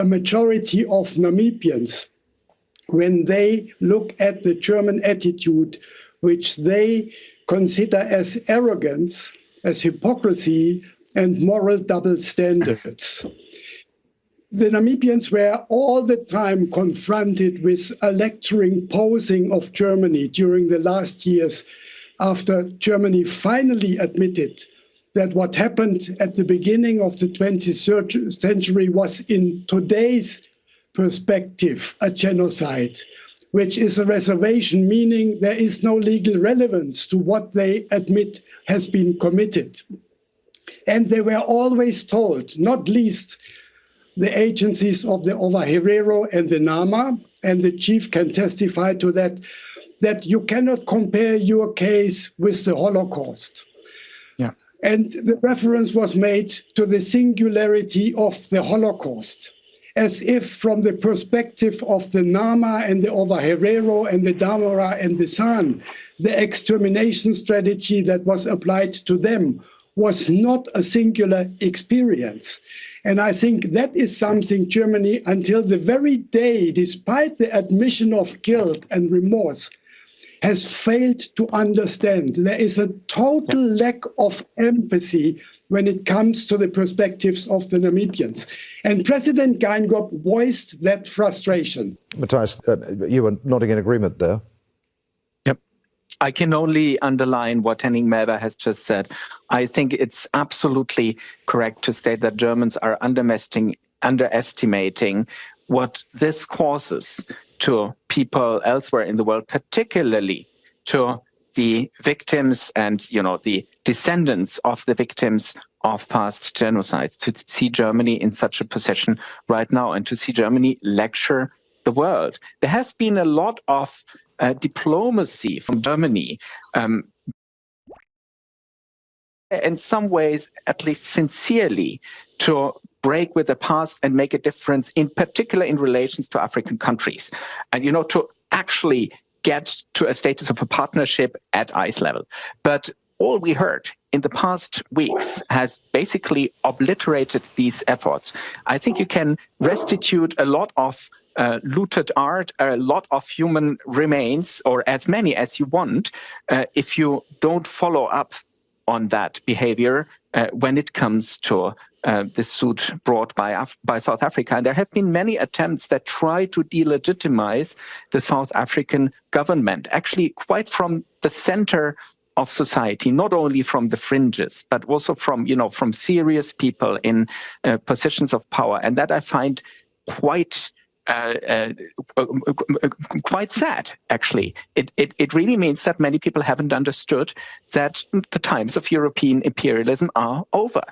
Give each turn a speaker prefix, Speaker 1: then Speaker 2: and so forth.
Speaker 1: a majority of Namibians, when they look at the German attitude, which they consider as arrogance, as hypocrisy, and moral double standards. The Namibians were all the time confronted with a lecturing posing of Germany during the last years, after Germany finally admitted that what happened at the beginning of the 20th century was, in today's perspective, a genocide, which is a reservation, meaning there is no legal relevance to what they admit has been committed. And they were always told, not least the agencies of the Ovaherero and the Nama, and the chief can testify to that, that you cannot compare your case with the Holocaust.
Speaker 2: Yeah.
Speaker 1: And the reference was made to the singularity of the Holocaust, as if from the perspective of the Nama and the Ovaherero and the Damara and the San, the extermination strategy that was applied to them was not a singular experience. And I think that is something Germany, until the very day, despite the admission of guilt and remorse, has failed to understand. There is a total lack of empathy when it comes to the perspectives of the Namibians. And President Geingob voiced that frustration.
Speaker 3: Matthias, you were nodding in agreement there.
Speaker 2: Yep. I can only underline what Henning Melber has just said. I think it's absolutely correct to state that Germans are underestimating what this causes to people elsewhere in the world, particularly to the victims and, the descendants of the victims of past genocides, to see Germany in such a position right now and to see Germany lecture the world. There has been a lot of diplomacy from Germany, in some ways, at least sincerely, to break with the past and make a difference, in particular in relations to African countries. And, to actually get to a status of a partnership at ICE level. But all we heard in the past weeks has basically obliterated these efforts. I think you can restitute a lot of looted art, a lot of human remains, or as many as you want, if you don't follow up on that behavior when it comes to this suit brought by South Africa. And there have been many attempts that try to delegitimize the South African government, actually quite from the center of society, not only from the fringes, but also from serious people in positions of power. And that I find quite sad, actually. It really means that many people haven't understood that the times of European imperialism are over.